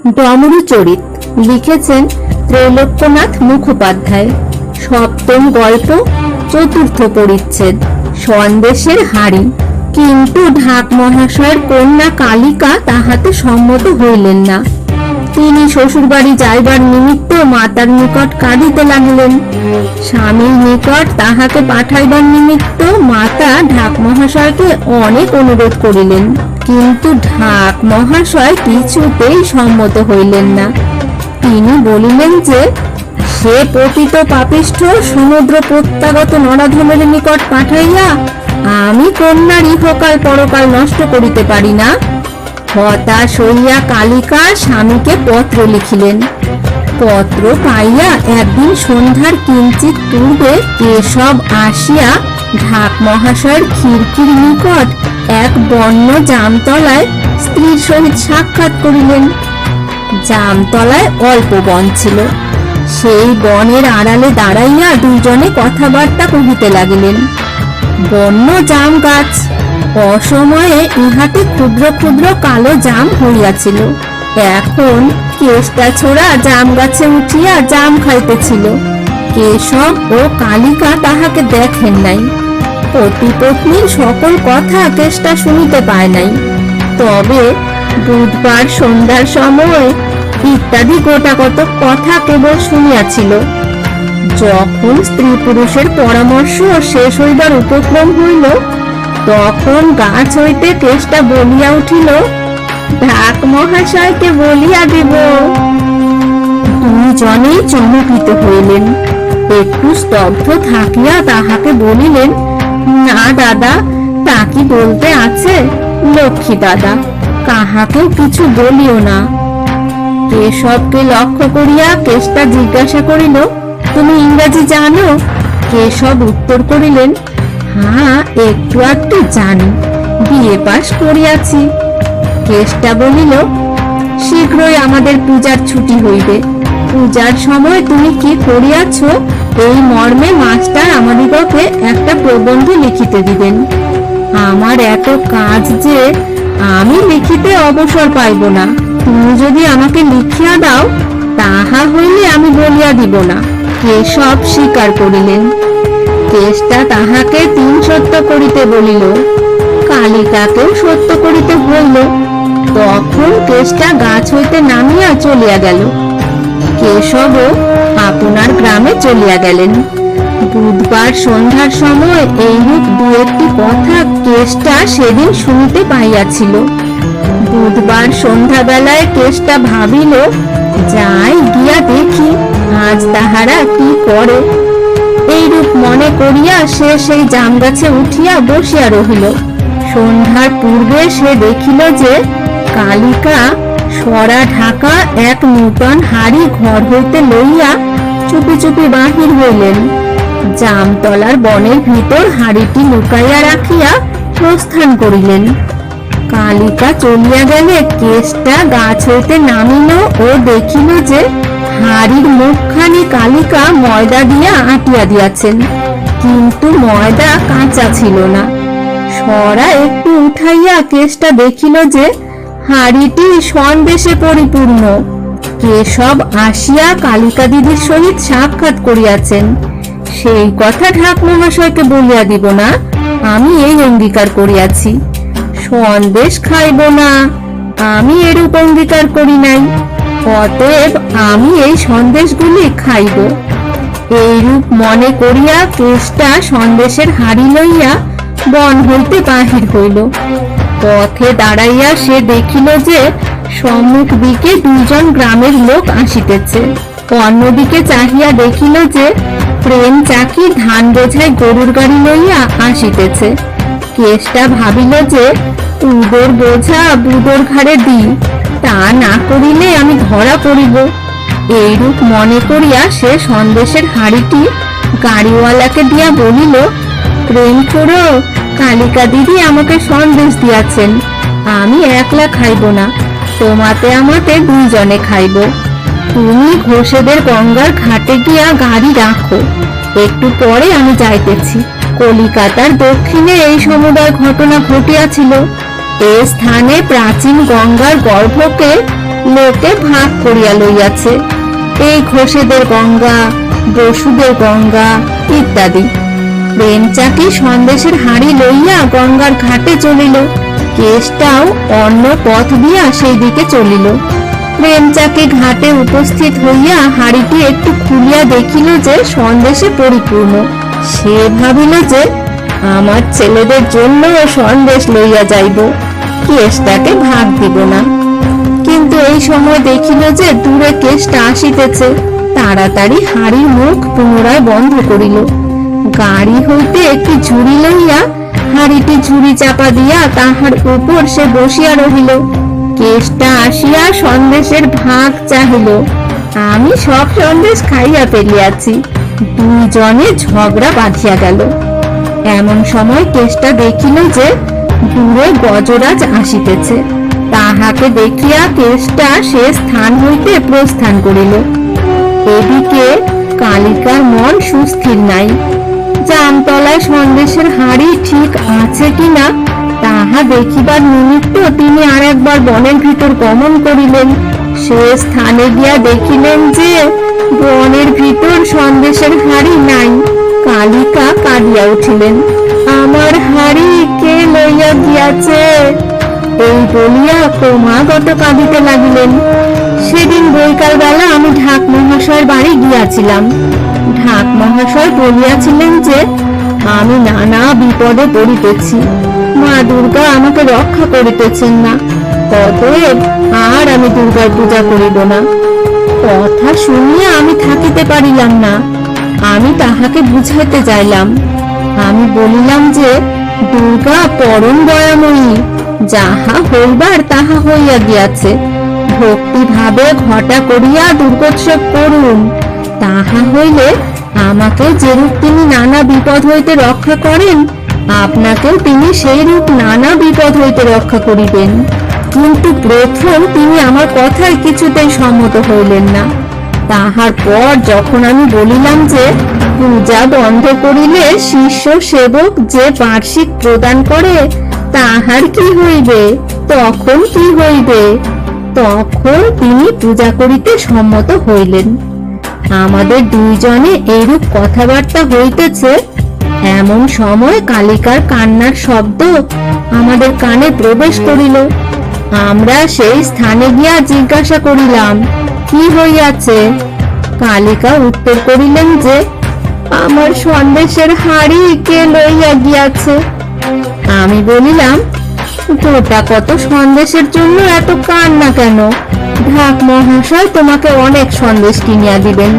ডমরু চরিত লিখেছেন ত্রৈলোক্যনাথ মুখোপাধ্যায়। সপ্তম গল্প, চতুর্থ পরিচ্ছেদ, সন্দেশের হাড়ি। কিন্তু ঢাক মহাশয়ের কন্যা কালিকা তাহাতে সম্মত হইলেন না। তিনি শ্বশুরবাড়ি যাইবার নিমিত্ত মাতার নিকট কাঁদিতে লাগিলেন। স্বামীর নিকট তাহাকে পাঠাইবার নিমিত্ত মাতা ঢাক মহাশয়কে অনেক অনুরোধ করিলেন, কিন্তু ঢাক মহাশয় কিছুতেই সম্মত হইলেন না। তিনি বলিলেন যে সে পতিত পাপিষ্ঠ সমুদ্র প্রত্যাগত নরাধমের নিকট পাঠাইয়া আমি কন্যার ইহকাল পরকাল নষ্ট করিতে পারি না। হতাশ হইয়া কালিকা স্বামীকে পত্র লিখিলেন। পত্র পাইয়া একদিন সন্ধ্যার কিঞ্চিত পূর্বে কেশব আসিয়া ঢাক মহাশয়ের খিড়কির নিকট এক বন্য জামতলায় স্ত্রীর সহিত সাক্ষাৎ করিলেন। জামতলায় অল্প বন ছিল। সেই বনের আড়ালে দাঁড়াইয়া দুজনে কথাবার্তা কহিতে লাগিলেন। বন্য জাম গাছ, অসময়ে ইহাতে ক্ষুদ্র ক্ষুদ্র কালো জাম হইয়াছিল। এখন কেষ্টা ছোড়া জাম গাছে উঠিয়া জাম খাইতেছিল। কেশব ও কালিকা তাহাকে দেখেন নাই। পতি পত্নীর সকল কথা কেষ্টা শুনিতে পায় নাই, তবে বুধবার সন্ধ্যার সময় ইত্যাদি গোটাকত কথা কেবল শুনিয়াছিল। যখন স্ত্রী পুরুষের পরামর্শ শেষ হইবার উপক্রম হইল, তখন গাছ হইতে কেষ্টা বলিয়া উঠিল, ঢাক মহাশয়কে বলিয়া দিব। দুইজনেই চমকিত হইলেন। একটু স্তব্ধ থাকিয়া তাহাকে বলিলেন, না দাদা, তা কি বলতে আছে? লক্ষ্মী দাদা, কাহাকেও কিছু বলিও না। কেশবকে লক্ষ্য করিয়া কেষ্টা জিজ্ঞাসা করিল, তুমি ইংরাজি জানো? কেশব উত্তর করিলেন, হ্যাঁ, একটু একটু জানি, বিএ পাস করিয়াছি। কেষ্টা বলিল, শীঘ্রই আমাদের পূজার ছুটি হইবে। পূজার সময় তুমি কি করিয়াছ এই মর্মে মাস্টার আমাদিগকে একটা প্রবন্ধ লিখিতে দিবেন। আমার এত কাজ যে আমি লিখিতে অবসর পাইব না। তুমি যদি আমাকে লিখিয়া দাও, তাহা হইলে আমি বলিয়া দিব না। কেশব স্বীকার করিলেন। কেষ্টা তাহাকে 3 সত্য করিতে বলিল। কালিকাকেও সত্য করিতে হইল। তখন কেষ্টা গাছ হইতে নামিয়া চলিয়া গেল। কেশবও আপনার গ্রামে চলিয়া গেলেন। বুধবার সন্ধ্যার সময় এইরূপ দু একটি কথা কেষ্টা সেদিন শুনিতে পাইয়াছিল। বুধবার সন্ধ্যাবেলায় কেষ্টা ভাবিল, যাই গিয়া দেখি আজ তাহারা কি করে। এইরূপ মনে করিয়া সে সেই জাম গাছে উঠিয়া বসিয়া রহিল। সন্ধ্যার পূর্বে সে দেখিল যে কালিকা সরা ঢাকা এক নূতন হাড়ি ঘর হইতে লইয়া চুপি চুপি বাহির হইলেন। জামতলার বনের ভিতর হাড়িটি লুকাইয়া রাখিয়া প্রস্থান করিলেন। কালিকা চলিয়া গেলে কেষ্টা গাছ হইতে নামিল ও দেখিল যে হাড়ির মুখখানি কালিকা ময়দা দিয়া আটিয়া দিয়াছেন, কিন্তু ময়দা কাঁচা ছিল না। সরা একটু উঠাইয়া কেষ্টা দেখিল যে হাড়িটি সন্দেশে পরিপূর্ণ। কেশব আসিয়া কালিকা দিদির সহিত সাক্ষাৎ করিয়াছেন। সেই কথা ঢাক মহাশয়কে বলিয়া দিব না, আমি এই অঙ্গীকার করিয়াছি। সন্দেশ খাইব না, আমি এরূপ অঙ্গীকার করি নাই। অতএব আমি এই সন্দেশগুলি খাইব। এইরূপ মনে করিয়া কেষ্টা সন্দেশের হাড়ি লইয়া বন হইতে বাহির হইল। পথে দাঁড়াইয়া সে দেখিল যে সম্মুখ দিকে 2 জন গ্রামের লোক আসিতেছে। অন্যদিকে চাহিয়া দেখিল যে প্রেম চাকি ধান বোঝায় গরুর গাড়ি লইয়া আসিতেছে। কেষ্টা ভাবিল যে উদর বোঝা বুদর ঘাড়ে দিই, তা না করিলে আমি ধরা পড়িব। এইরূপ মনে করিয়া সে সন্দেশের হাড়িটি গাড়িওয়ালাকে দিয়া বলিল, প্রেম করো, কালিকা দিদি আমাকে সন্দেশ দিয়াছেন, আমি একলা খাইব না, তোমাতে আমাতে 2 জনে খাইব। তুমি ঘোষেদের গঙ্গার ঘাটে গিয়া গাড়ি রাখো, একটু পরে আমি যাইতেছি। কলিকাতার দক্ষিণে এই সমুদয় ঘটনা ঘটিয়াছিল। এ স্থানে প্রাচীন গঙ্গার গর্ভকে লোকে ভাগ করিয়া লইয়াছে, এই ঘোষেদের গঙ্গা, বসুদের গঙ্গা ইত্যাদি। প্রেমচাকি সন্দেশের হাঁড়ি লইয়া গঙ্গার ঘাটে চলিল, কেষ্টাও অন্য পথ দিয়া সেই দিকে চলিল। প্রেমচাকি ঘাটে উপস্থিত হইয়া হাঁড়িটি একটু খুলিয়া দেখিল যে সন্দেশে পরিপূর্ণ। সে ভাবিল যে আমার ছেলেদের জন্য সন্দেশ লইয়া যাইব, কেষ্টাকে ভাগ দিব না। কিন্তু এই সময় দেখিল যে দূরে কেষ্টা আসিতেছে, তাড়াতাড়ি হাঁড়ির মুখ পুনরায় বন্ধ করিল। গাড়ি হইতে একটি ঝুড়ি লইয়া হাঁড়িটি ঝুড়ি চাপা দিয়া তাহার উপর সে বসিয়া রহিল। কেষ্টা আসিয়া সন্দেশের ভাগ চাহিল। আমি সব সন্দেশ খাইয়া ফেলিয়াছি। দুইজনে ঝগড়া বাঁধিয়া গেল। এমন সময় কেষ্টা দেখিল যে দূরে গজরাজ আসিতেছে। তাহাকে দেখিয়া কেষ্টা সে স্থান হইতে প্রস্থান করিল। এদিকে কালিকার মন সুস্থির নাই। জামতলায় সন্দেশের হাঁড়ি ঠিক আছে কিনা তাহা দেখিবার নিমিত্ত তিনি আর একবার বনের ভিতর গমন করিলেন। সে স্থানে গিয়া দেখিলেন যে বনের ভিতর সন্দেশের হাঁড়ি নাই। কালিকা কাঁদিয়া উঠিলেন, আমার হাঁড়ি কে লইয়া গিয়াছে? এই বলিয়া ক্রমাগত কাঁদিতে লাগিলেন। সেদিন বৈকাল বেলা আমি ঢাক মহাশয়ের বাড়ি গিয়াছিলাম। ঢাক মহাশয় বলিয়াছিলেন যে আমি নানা বিপদে পড়িতেছি, মা দুর্গা আমাকে রক্ষা করিতেছেন না, অতএব আর আমি দুর্গার পূজা করিব না। কথা শুনিয়া আমি থাকিতে পারিলাম না। আমি তাহাকে বুঝাইতে যাইলাম। আমি বলিলাম যে দুর্গা পরম দয়াময়ী, যাহা হইবার তাহা হইয়া গিয়াছে, ভক্তি ভাবে ঘটা করিয়া দুর্গোৎসব করুন। তাহা হইলে আমাকে যেরূপ তিনি নানা বিপদ হইতে রক্ষা করেন, আপনাকেও তিনি সেই রূপ নানা বিপদ হইতে রক্ষা করিবেন। কিন্তু প্রথম তিনি আমার কথায় কিছুতেই সম্মত হইলেন না। তাহার পর যখন আমি বলিলাম যে পূজা বন্ধ করিলে শিষ্য সেবক যে বার্ষিক প্রদান করে তাহার কি হইবে, তখন কি হইবে, তখন তিনি পূজা করিতে সম্মত হইলেন। আমাদের দুইজনে এইরূপ কথাবার্তা হইতেছে, এমন সময় কালিকার কান্নার শব্দ আমাদের কানে প্রবেশ করিল। আমরা সেই স্থানে গিয়া জিজ্ঞাসা করিলাম, কি হইয়াছে? কালিকা উত্তর করিলেন যে আমার সন্দেশের হাঁড়ি কে লইয়া গিয়াছে। আমি বলিলাম, গোটা কত সন্দেশের জন্য এত কান্না কেন? ঢাক মহাশয় তোমাকে অনেক সন্দেশ কিনিয়া দিবেন।